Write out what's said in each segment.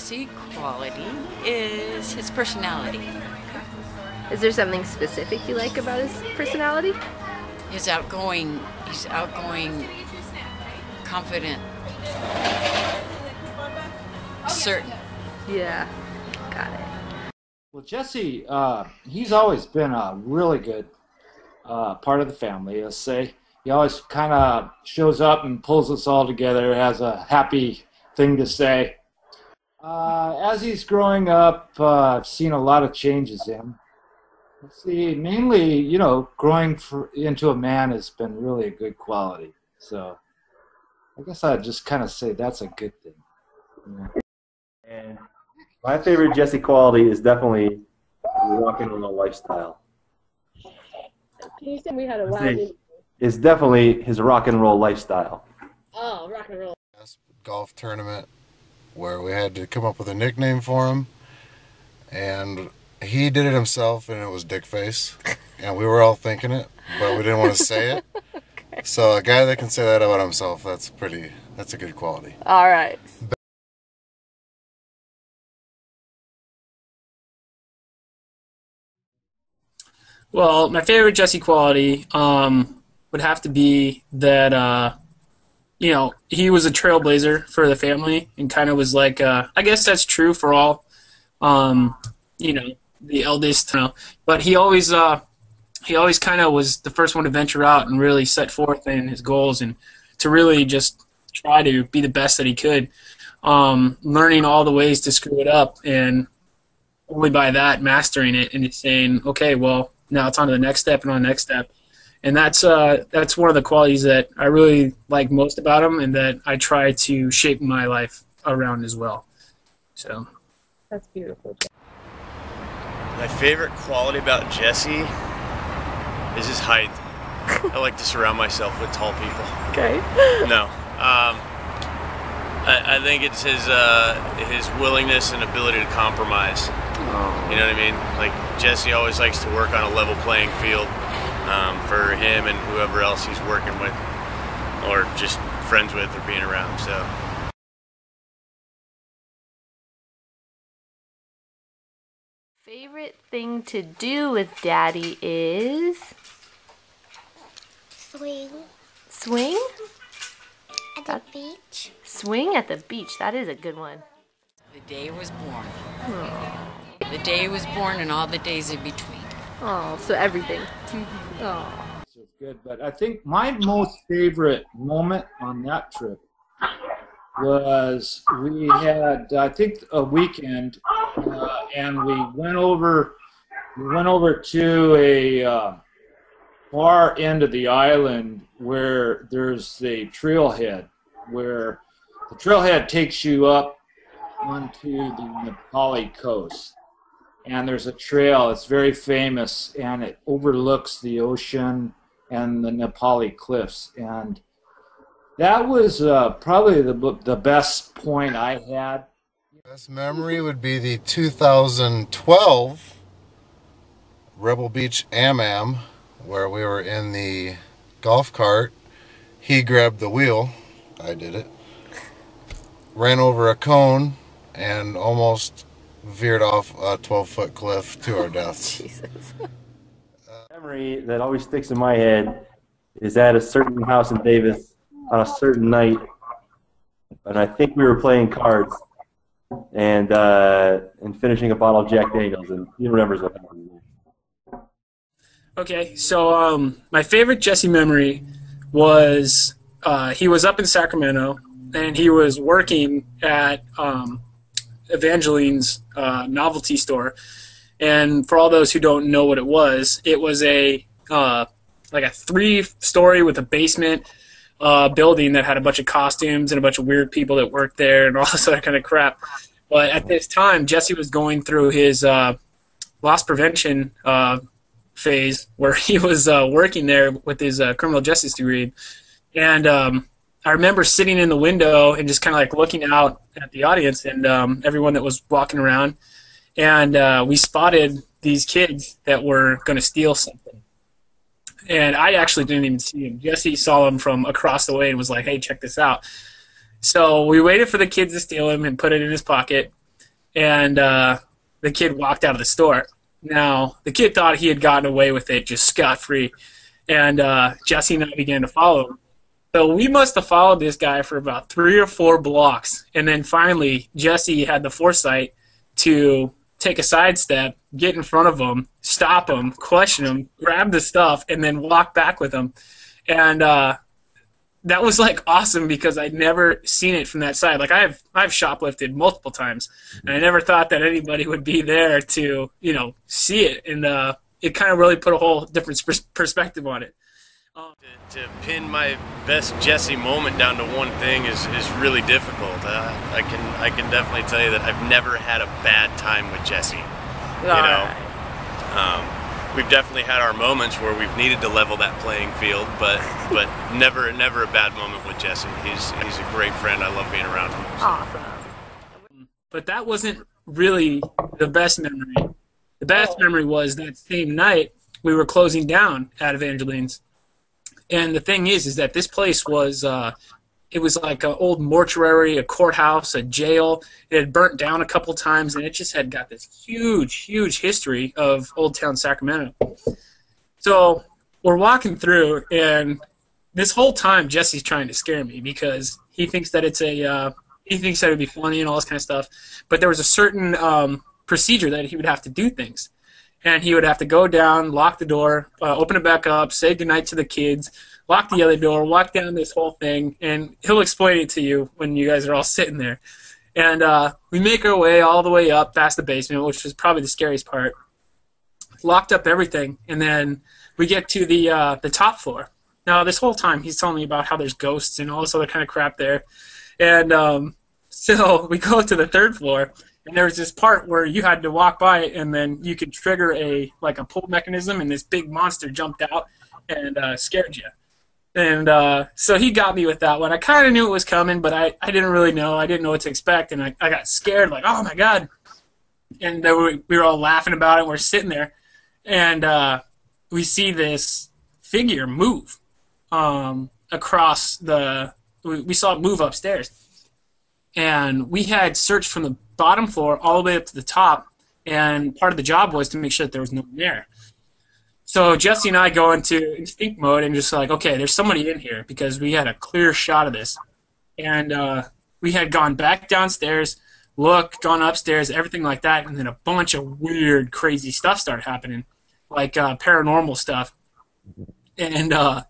Jesse quality is his personality. Is there something specific you like about his personality? He's outgoing, confident, certain. Yeah, got it. Well, Jesse, he's always been a really good part of the family, let's say. He always kind of shows up and pulls us all together, has a happy thing to say. As he's growing up, I've seen a lot of changes in him. Let's see, mainly, you know, growing into a man has been really a good quality. So I guess I'd just kind of say that's a good thing. Yeah. And my favorite Jesse quality is definitely the rock and roll lifestyle. Can you say we had a loud? It's definitely his rock and roll lifestyle. Oh, rock and roll. Golf tournament where we had to come up with a nickname for him, and he did it himself, and it was Dickface, and we were all thinking it, but we didn't want to say it. Okay. So a guy that can say that about himself, that's a good quality. All right. Well, my favorite Jesse quality would have to be that, you know, he was a trailblazer for the family and kind of was like, I guess that's true for all, you know, the eldest, you know, but he always kind of was the first one to venture out and really set forth in his goals and to really just try to be the best that he could, learning all the ways to screw it up and only by that mastering it and just saying, okay, well, now it's on to the next step and on the next step. And that's one of the qualities that I really like most about him and that I try to shape my life around as well. So that's beautiful. My favorite quality about Jesse is his height. I like to surround myself with tall people. Okay. No. I think it's his willingness and ability to compromise. You know what I mean? Like, Jesse always likes to work on a level playing field for him and whoever else he's working with or just friends with or being around. So. Favorite thing to do with Daddy is? Swing. Swing? At the beach. Swing at the beach. That is a good one. The day was born. Oh. The day was born and all the days in between. Oh, so everything. Mm-hmm. Oh. So good, but I think my most favorite moment on that trip was we had, I think, a weekend, and we went over to a far end of the island where there's a trailhead, where the trailhead takes you up onto the Nepali coast. And there's a trail, it's very famous, and it overlooks the ocean and the Nepali cliffs. And that was probably the best point I had. Best memory would be the 2012 Rebel Beach Am, where we were in the golf cart. He grabbed the wheel, I did it, ran over a cone, and almost veered off a 12-foot cliff to our deaths. Jesus. Memory that always sticks in my head is at a certain house in Davis on a certain night, and I think we were playing cards and finishing a bottle of Jack Daniels, and he remembers what happened. Okay, so my favorite Jesse memory was he was up in Sacramento and he was working at Evangeline's novelty store. And for all those who don't know what it was a like a 3-story with a basement building that had a bunch of costumes and a bunch of weird people that worked there and all this other kind of crap. But at this time, Jesse was going through his loss prevention phase where he was working there with his criminal justice degree. And I remember sitting in the window and just kind of like looking out at the audience and everyone that was walking around. And we spotted these kids that were going to steal something. And I actually didn't even see them. Jesse saw them from across the way and was like, hey, check this out. So we waited for the kids to steal him and put it in his pocket. and the kid walked out of the store. Now, the kid thought he had gotten away with it just scot-free, and Jesse and I began to follow him. So we must have followed this guy for about 3 or 4 blocks, and then finally Jesse had the foresight to take a sidestep, get in front of him, stop him, question him, grab the stuff, and then walk back with him. And that was like awesome because I'd never seen it from that side. Like I've shoplifted multiple times, and I never thought that anybody would be there to see it, and it kind of really put a whole different perspective on it. To pin my best Jesse moment down to one thing is really difficult. I can definitely tell you that I've never had a bad time with Jesse. We've definitely had our moments where we've needed to level that playing field, but never a bad moment with Jesse. He's a great friend. I love being around him. So. Awesome. But that wasn't really the best memory. The best memory was that same night we were closing down at Evangeline's. And the thing is that this place was, it was like an old mortuary, a courthouse, a jail. It had burnt down a couple times, and it just had got this huge, huge history of Old Town Sacramento. So we're walking through, and this whole time Jesse's trying to scare me because he thinks that he thinks that it'd be funny and all this kind of stuff. But there was a certain procedure that he would have to do things. And he would have to go down, lock the door, open it back up, say goodnight to the kids, lock the other door, walk down this whole thing, and he'll explain it to you when you guys are all sitting there. And we make our way all the way up past the basement, which was probably the scariest part. Locked up everything, and then we get to the top floor. Now, this whole time, he's telling me about how there's ghosts and all this other kind of crap there. And so we go to the 3rd floor. And there was this part where you had to walk by it, and then you could trigger a pull mechanism, and this big monster jumped out and scared you. And so he got me with that one. I kind of knew it was coming, but I didn't really know. I didn't know what to expect, and I got scared, like, oh, my God. And then we were all laughing about it. We're sitting there, and we see this figure move across the – we saw it move upstairs. And we had searched from the bottom floor all the way up to the top, and part of the job was to make sure that there was no one there. So Jesse and I go into instinct mode and just like, okay, there's somebody in here because we had a clear shot of this. And we had gone back downstairs, gone upstairs, everything like that, and then a bunch of weird, crazy stuff started happening, like paranormal stuff. And I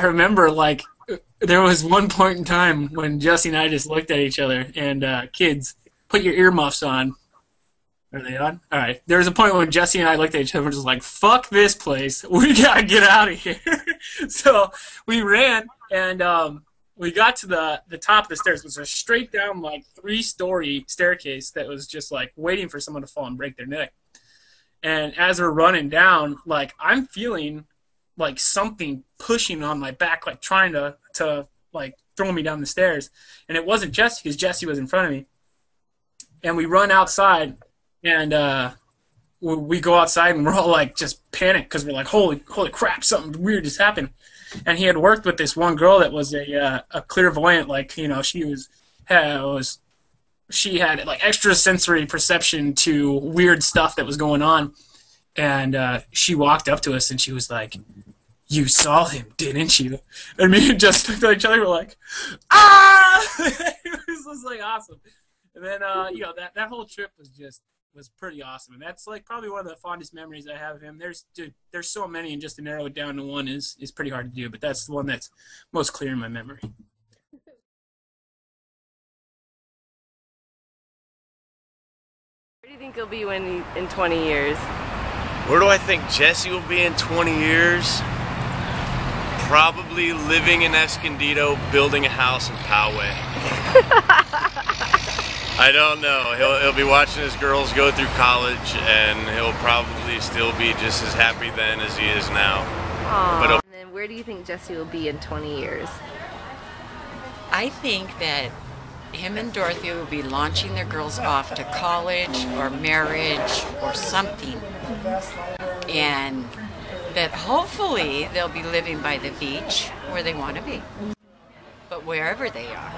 remember, like, there was one point in time when Jesse and I just looked at each other and, kids, put your earmuffs on. Are they on? All right. There was a point when Jesse and I looked at each other and were just like, fuck this place. We got to get out of here. So we ran, and we got to the top of the stairs. It was a straight down, like, 3-story staircase that was just, like, waiting for someone to fall and break their neck. And as we're running down, like, I'm feeling like something pushing on my back, like trying to like throw me down the stairs. And it wasn't Jesse, because Jesse was in front of me. And we run outside, and we go outside, and we're all like just panicked because we're like, holy crap, something weird just happened. And he had worked with this one girl that was a clairvoyant, like, she had like extrasensory perception to weird stuff that was going on. And she walked up to us, and she was like, you saw him, didn't you? And me and Jess looked at each other, we're like, ah! It was just like awesome. And then, that whole trip was pretty awesome. And that's like probably one of the fondest memories I have of him. There's so many, and just to narrow it down to one is pretty hard to do, but that's the one that's most clear in my memory. Where do you think he'll be in 20 years? Where do I think Jesse will be in 20 years? Probably living in Escondido, building a house in Poway. I don't know. He'll be watching his girls go through college, and he'll probably still be just as happy then as he is now. Aww. And then where do you think Jesse will be in 20 years? I think that him and Dorothy will be launching their girls off to college or marriage or something. And that hopefully they'll be living by the beach where they want to be. But wherever they are,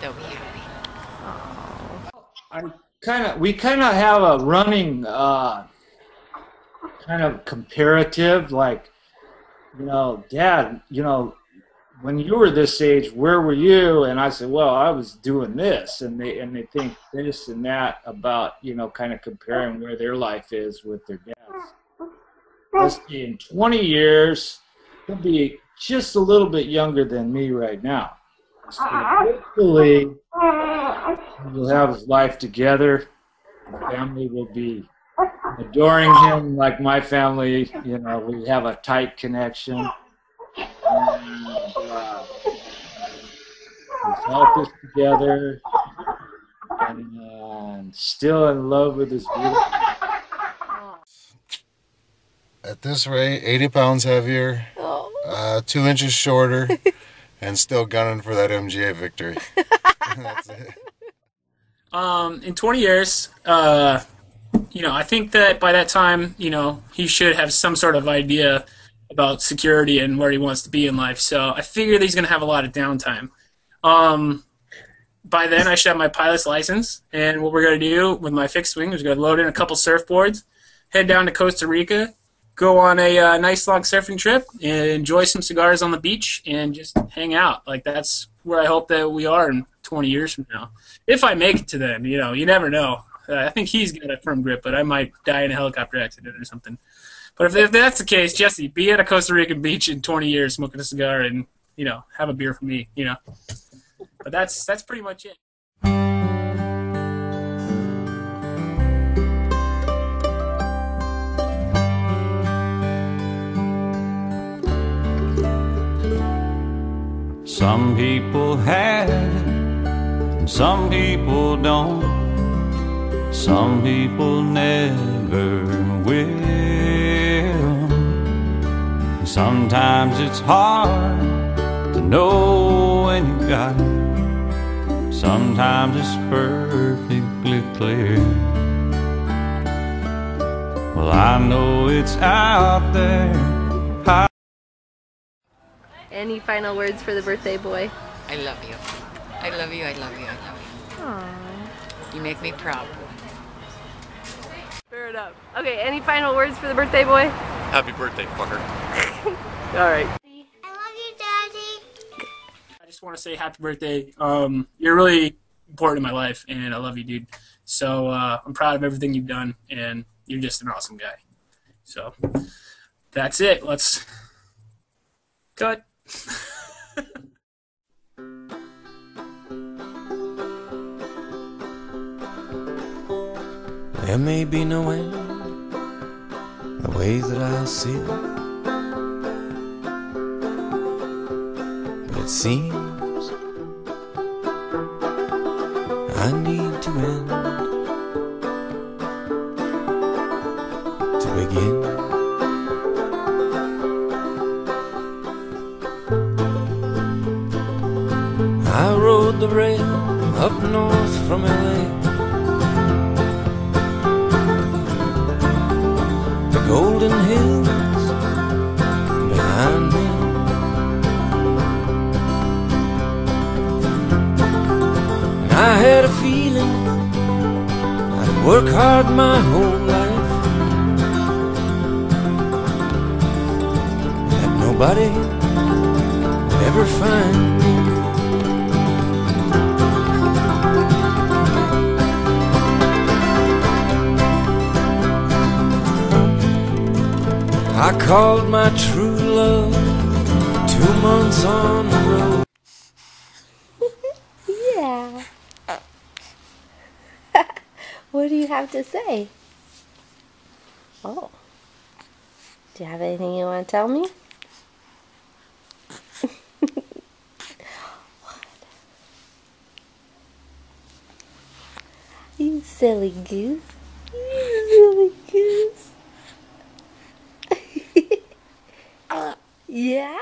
they'll be happy. we kind of have a running kind of comparative, like, you know, Dad, you know, when you were this age, where were you? And I said, well, I was doing this, and they think this and that about, you know, kind of comparing where their life is with their dad's. Let's see, in 20 years, he'll be just a little bit younger than me right now. So hopefully, he'll have his life together. The family will be adoring him like my family. You know, we have a tight connection. And, his health is together, and still in love with his beautiful. At this rate, 80 pounds heavier, 2 inches shorter, and still gunning for that MGA victory. That's it. In 20 years, you know, I think that by that time, you know, he should have some sort of idea about security and where he wants to be in life. So I figure that he's going to have a lot of downtime. By then, I should have my pilot's license, and what we're going to do with my fixed wing is going to load in a couple surfboards, head down to Costa Rica, go on a nice long surfing trip, and enjoy some cigars on the beach, and just hang out. Like, that's where I hope that we are in 20 years from now. If I make it to then, you know, you never know. I think he's got a firm grip, but I might die in a helicopter accident or something. But if that's the case, Jesse, be at a Costa Rican beach in 20 years smoking a cigar and, you know, have a beer for me, you know. But that's pretty much it. Some people have it, and some people don't. Some people never will. Sometimes it's hard to know when you got it. Sometimes it's perfectly clear. Well, I know it's out there. Any final words for the birthday boy? I love you. I love you, I love you, I love you. Aww. You make me proud. Bear it up. Okay, any final words for the birthday boy? Happy birthday, fucker. Alright. I love you, Daddy. I just want to say happy birthday. You're really important in my life, and I love you, dude. So I'm proud of everything you've done, and you're just an awesome guy. So that's it. Let's cut. There may be no end, the ways that I see it, but it seems I need to end to begin. I rode the rail up north from LA, the golden hills behind me. And I had a feeling I'd work hard my whole life, that nobody would ever find me. I called my true love 2 months on the road. Yeah. What do you have to say? Oh. Do you have anything you want to tell me? What? You silly goose. You silly goose. Yeah?